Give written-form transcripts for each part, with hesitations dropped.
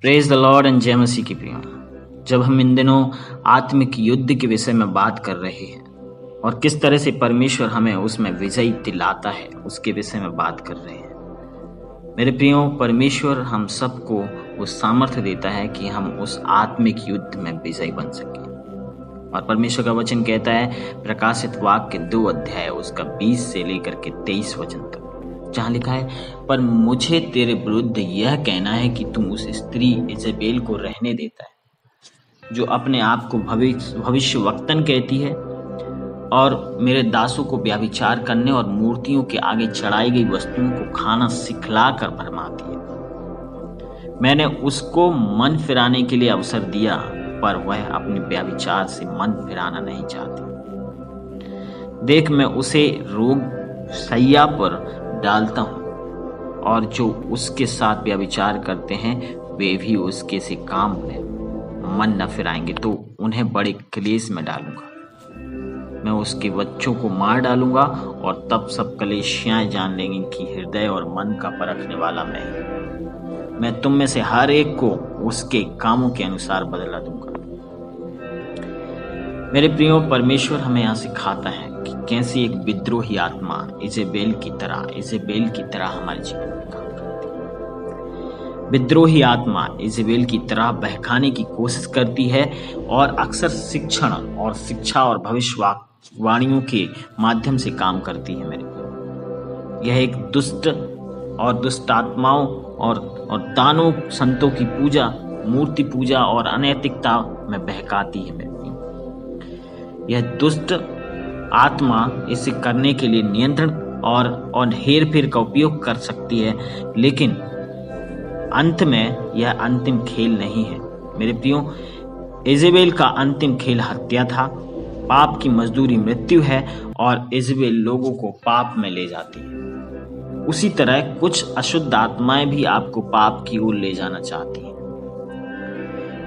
Praise the Lord and जय मसीह की प्रियो। जब हम इन दिनों आत्मिक युद्ध के विषय में बात कर रहे हैं और किस तरह से परमेश्वर हमें उसमें विजयी दिलाता है उसके विषय में बात कर रहे हैं। मेरे प्रियो, परमेश्वर हम सबको वो सामर्थ्य देता है कि हम उस आत्मिक युद्ध में विजयी बन सकें। और परमेश्वर का वचन कहता है प्रकाशित वाक्य 2 अध्याय उसका 20 से लेकर के 23 वचन तक, जहाँ लिखा है, पर मुझे तेरे विरुद्ध यह कहना है कि तुम उस स्त्री इजेबेल को रहने देता है जो अपने आप को भविष्यवक्तन कहती है और मेरे दासों को व्यभिचार करने और मूर्तियों के आगे चढ़ाई गई वस्तुओं को खाना सिखला कर भरमाती है। मैंने उसको मन फिराने के लिए अवसर दिया, पर वह अपने व्यभिचार से मन फिराना नहीं चाहती। देख, मैं उसे रोग सैया पर डालता हूँ और जो उसके साथ व्यभिचार करते हैं वे भी उसके से काम में मन न फिराएंगे तो उन्हें बड़े क्लेश में डालूंगा। मैं उसके बच्चों को मार डालूंगा और तब सब कलेशियाएं जान लेंगी कि हृदय और मन का परखने वाला मैं तुम में से हर एक को उसके कामों के अनुसार बदला दूंगा। मेरे प्रियो, परमेश्वर हमें यहाँ सिखाता है कि कैसे एक विद्रोही आत्मा इजेबेल की तरह हमारे जीवन में काम करती है। विद्रोही आत्मा इजेबेल की तरह बहकाने की कोशिश करती है और अक्सर शिक्षा और भविष्यवाणियों के माध्यम से काम करती है। मेरे प्रियो, यह एक दुष्ट आत्माओं और दानों संतों की पूजा, मूर्ति पूजा और अनैतिकता में बहकाती है। यह दुष्ट आत्मा इसे करने के लिए नियंत्रण और हेर फेर का उपयोग कर सकती है, लेकिन अंत में यह अंतिम खेल नहीं है। मेरे प्रियो, इजेबेल का अंतिम खेल हत्या था। पाप की मजदूरी मृत्यु है और इजेबेल लोगों को पाप में ले जाती है। उसी तरह कुछ अशुद्ध आत्माएं भी आपको पाप की ओर ले जाना चाहती हैं।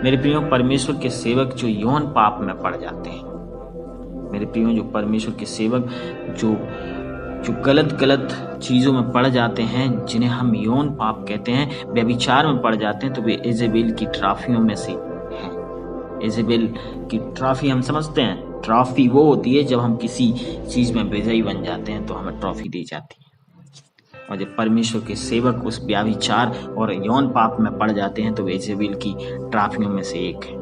मेरे प्रियो, परमेश्वर के सेवक जो यौन पाप में पड़ जाते हैं, मेरे प्रियो, जो परमेश्वर के सेवक जो गलत चीजों में पड़ जाते हैं, जिन्हें हम यौन पाप कहते हैं, व्यभिचार में पड़ जाते हैं, तो वे इजेबेल की ट्रॉफियों में से हैं। इजेबेल की ट्रॉफी हम समझते हैं। ट्रॉफी वो होती है जब हम किसी चीज में विजयी बन जाते हैं तो हमें ट्रॉफी दी जाती है। और जब परमेश्वर के सेवक उस व्यभिचार और यौन पाप में पड़ जाते हैं तो वे इजेबेल की ट्रॉफियों में से एक है।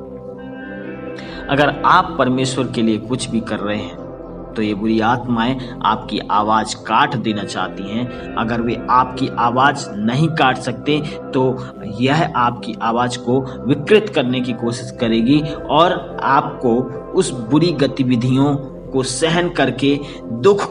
अगर आप परमेश्वर के लिए कुछ भी कर रहे हैं तो ये बुरी आत्माएं आपकी आवाज काट देना चाहती हैं। अगर वे आपकी आवाज नहीं काट सकते तो यह आपकी आवाज को विकृत करने की कोशिश करेगी और आपको उस बुरी गतिविधियों को सहन करके दुख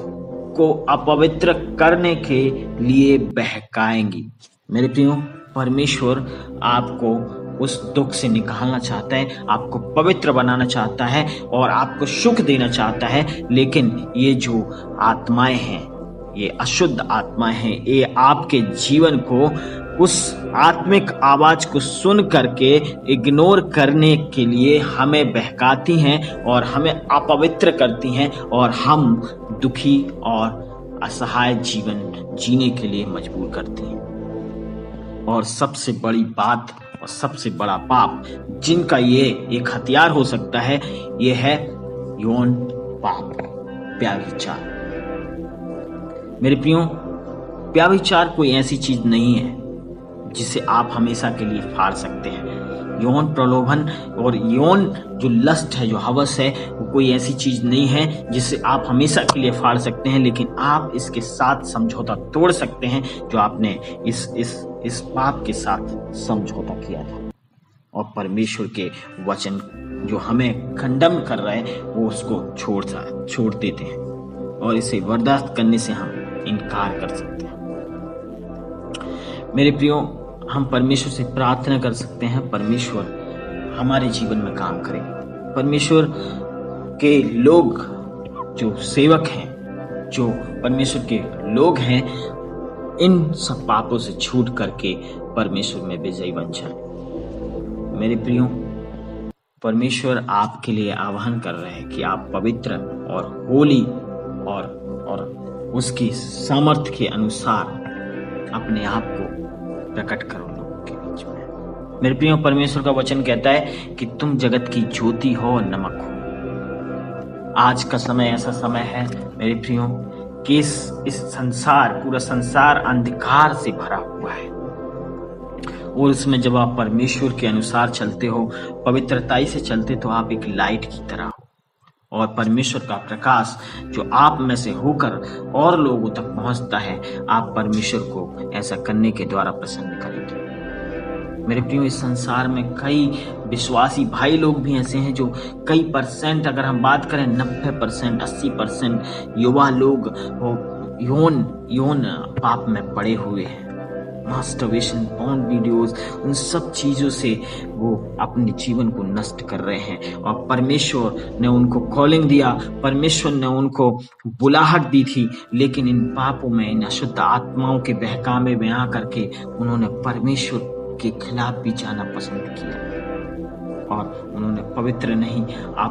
को अपवित्र करने के लिए बहकाएंगी। मेरे प्रियो, परमेश्वर आपको उस दुख से निकालना चाहता है, आपको पवित्र बनाना चाहता है और आपको सुख देना चाहता है। लेकिन ये जो आत्माएं हैं, ये अशुद्ध आत्माएं हैं, ये आपके जीवन को उस आत्मिक आवाज को सुन करके इग्नोर करने के लिए हमें बहकाती हैं और हमें अपवित्र करती हैं और हम दुखी और असहाय जीवन जीने के लिए मजबूर करती हैं। और सबसे बड़ी बात और सबसे बड़ा पाप जिनका ये एक हथियार हो सकता है, ये है यौन पाप, व्यभिचार। मेरे प्रियो, व्यभिचार कोई ऐसी चीज नहीं है जिसे आप हमेशा के लिए फाड़ सकते हैं। यौन प्रलोभन और यौन जो लस्ट है, जो हवस है, वो कोई ऐसी चीज नहीं है जिसे आप हमेशा के लिए फाड़ सकते हैं। लेकिन आप इसके साथ समझौता तोड़ सकते हैं जो आपने इस पाप के साथ समझौता किया था। और परमेश्वर के वचन जो हमें खंडन कर रहे हैं वो उसको छोड़ देते हैं और इसे बर्दाश्त करने से हम इनकार कर सकते हैं। मेरे प्रियो, हम परमेश्वर से प्रार्थना कर सकते हैं, परमेश्वर हमारे जीवन में काम करे। परमेश्वर के लोग जो सेवक हैं, जो परमेश्वर के लोग हैं, इन सब पापों से छूट करके परमेश्वर में विजयी बन जाए। मेरे प्रियो, परमेश्वर आपके लिए आह्वान कर रहे हैं कि आप पवित्र और होली और उसकी सामर्थ्य के अनुसार अपने आप को प्रकट करो लोगों के बीच में। मेरे प्रियो, परमेश्वर का वचन कहता है कि तुम जगत की ज्योति हो और नमक हो। आज का समय ऐसा समय है मेरे प्रियो कि इस संसार, पूरा संसार अंधकार से भरा हुआ है, और उसमें जब आप परमेश्वर के अनुसार चलते हो, पवित्रताई से चलते, तो आप एक लाइट की तरह हो, और परमेश्वर का प्रकाश जो आप में से होकर और लोगों तक पहुंचता है, आप परमेश्वर को ऐसा करने के द्वारा प्रसन्न करेंगे। मेरे प्रियो, इस संसार में कई विश्वासी भाई लोग भी ऐसे हैं जो कई परसेंट, अगर हम बात करें 90%, 80% युवा लोग यौन पाप में पड़े हुए हैं। मास्टरबेशन, पॉर्न वीडियोस, उन सब चीजों से वो अपने जीवन को नष्ट कर रहे हैं, और परमेश्वर ने उनको कॉलिंग दिया, परमेश्वर ने उनको बुलाहट दी थी, लेकिन इन पापों में, इन अशुद्ध आत्माओं के बहकावे में आकर के उन्होंने परमेश्वर के खिलाफ भी जाना पसंद किया, और उन्होंने पवित्र नहीं,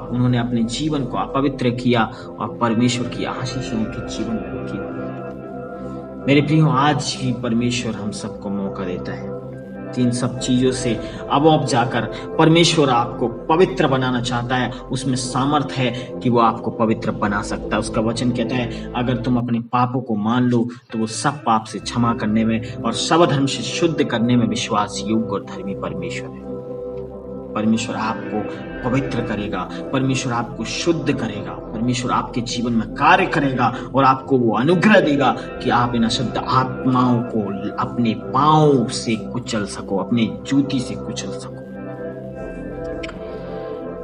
उन्होंने अपने जीवन को अपवित्र किया और परमेश्वर की आशीष उनके जीवन में रुकी। मेरे प्रियो, आज भी परमेश्वर हम सबको मौका देता है। इन सब चीजों से अब जाकर परमेश्वर आपको पवित्र बनाना चाहता है। उसमें सामर्थ है कि वो आपको पवित्र बना सकता है। उसका वचन कहता है, अगर तुम अपने पापों को मान लो तो वो सब पाप से क्षमा करने में और सब धर्म से शुद्ध करने में विश्वास योग्य और धर्मी परमेश्वर है। परमेश्वर आपको पवित्र करेगा, परमेश्वर आपको शुद्ध करेगा, परमेश्वर आपके जीवन में कार्य करेगा, और आपको वो अनुग्रह देगा कि आप इन अशुद्ध आत्माओं को अपने पांव से कुचल सको, अपने जूती से कुचल सको,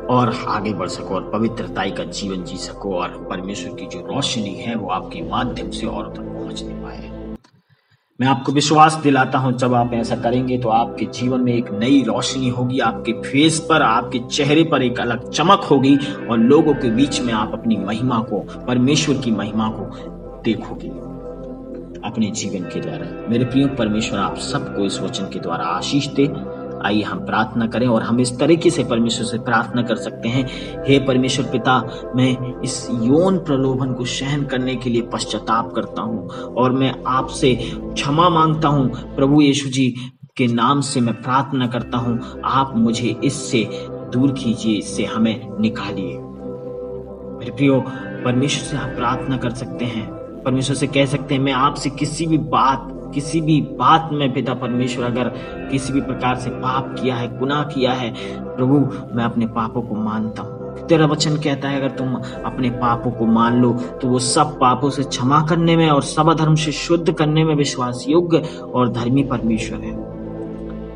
और आगे बढ़ सको, और पवित्रताई का जीवन जी सको, और परमेश्वर की जो रोशनी है वो आपके माध्यम से और तक पहुंचने पाए। मैं आपको विश्वास दिलाता हूं, जब आप ऐसा करेंगे तो आपके जीवन में एक नई रोशनी होगी, आपके फेस पर, आपके चेहरे पर एक अलग चमक होगी, और लोगों के बीच में आप अपनी महिमा को, परमेश्वर की महिमा को देखोगे अपने जीवन के द्वारा। मेरे प्रिय, परमेश्वर आप सबको इस वचन के द्वारा आशीष दे। आइए हम प्रार्थना करें, और हम इस तरीके से परमेश्वर से प्रार्थना कर सकते हैं, हे परमेश्वर पिता, मैं इस यौन प्रलोभन को सहन करने के लिए पश्चाताप करता हूं, और मैं आपसे क्षमा मांगता हूं। प्रभु यीशु जी के नाम से मैं प्रार्थना करता हूं, आप मुझे इससे दूर कीजिए, इससे हमें निकालिए। मेरे प्रियो, परमेश्वर से आप प्रार्थना कर सकते हैं, परमेश्वर से कह सकते हैं, मैं आपसे किसी भी बात में पिता परमेश्वर, अगर किसी भी प्रकार से पाप किया है, गुनाह किया है, प्रभु मैं अपने पापों को मानता हूँ। तेरा वचन कहता है, अगर तुम अपने पापों को मान लो तो वो सब पापों से क्षमा करने में और सब धर्म से शुद्ध करने में विश्वास योग्य और धर्मी परमेश्वर है।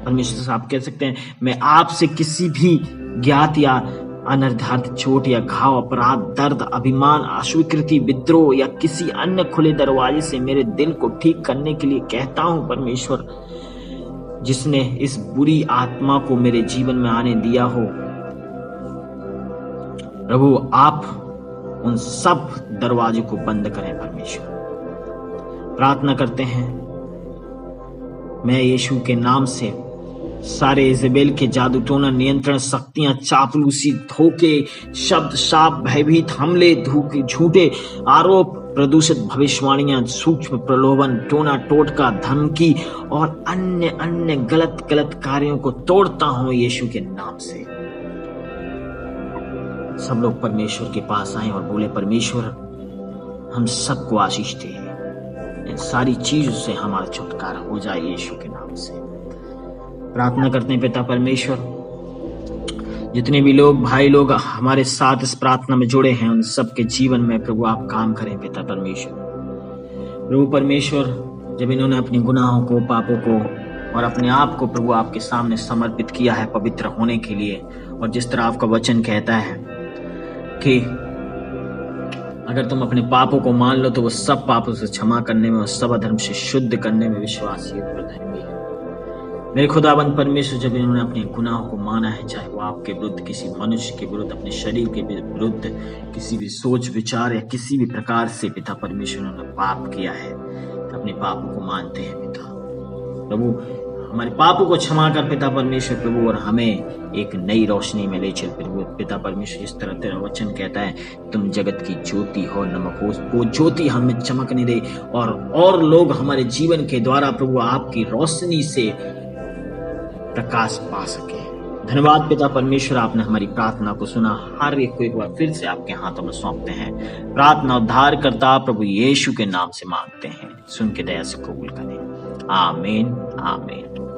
परमेश्वर से आप कह सकते हैं, मैं आपसे किसी भी ज्ञात या अनिर्धारित चोट या घाव, अपराध, दर्द, अभिमान, अस्वीकृति, विद्रोह या किसी अन्य खुले दरवाजे से मेरे दिल को ठीक करने के लिए कहता हूं। परमेश्वर, जिसने इस बुरी आत्मा को मेरे जीवन में आने दिया हो, प्रभु आप उन सब दरवाजों को बंद करें। परमेश्वर, प्रार्थना करते हैं, मैं यीशु के नाम से सारे इजेबेल के जादू टोना, नियंत्रण शक्तियां, चापलूसी, धोखे, शब्द, शाप, भयभीत हमले, धोखे, झूठे आरोप, प्रदूषित भविष्यवाणियां, सूक्ष्म प्रलोभन, टोना टोटका, धमकी और अन्य गलत कार्यों को तोड़ता हूं यीशु के नाम से। सब लोग परमेश्वर के पास आए और बोले, परमेश्वर हम सबको आशीष दे, इन सारी चीजों से हमारा छुटकारा हो जाए यीशु के नाम से। प्रार्थना करते हैं पिता परमेश्वर, जितने भी लोग, भाई लोग हमारे साथ इस प्रार्थना में जुड़े हैं, उन सबके जीवन में प्रभु आप काम करें पिता परमेश्वर। प्रभु परमेश्वर, जब इन्होंने अपने गुनाहों को, पापों को और अपने आप को प्रभु आपके सामने समर्पित किया है पवित्र होने के लिए, और जिस तरह आपका वचन कहता है कि अगर तुम अपने पापों को मान लो तो वो सब पापों से क्षमा करने में और सब धर्म से शुद्ध करने में विश्वास योग्य धर्मी है। मेरे खुदाबंद परमेश्वर, जब इन्होंने अपने गुनाहों को माना है, चाहे वो आपके विरुद्ध, किसी मनुष्य के विरुद्ध, अपने शरीर के विरुद्ध, किसी भी सोच विचार या किसी भी प्रकार से पिता परमेश्वर उन्होंने पाप किया है, तो अपने पापों को मानते हैं पिता प्रभु, हमारे पापों को क्षमा कर पिता परमेश्वर प्रभु, और हमें एक नई रोशनी में ले चल प्रभु पिता परमेश्वर। इस तरह तेरा वचन कहता है, तुम जगत की ज्योति हो, नमक हो, वो ज्योति हमें चमकने दे, और लोग हमारे जीवन के द्वारा प्रभु आपकी रोशनी से प्रकाश पा सके। धन्यवाद पिता परमेश्वर, आपने हमारी प्रार्थना को सुना। हर एक को एक बार फिर से आपके हाथों में सौंपते हैं। प्रार्थना उद्धार करता प्रभु यीशु के नाम से मांगते हैं, सुन के दया से कबूल करें। आमीन आमीन।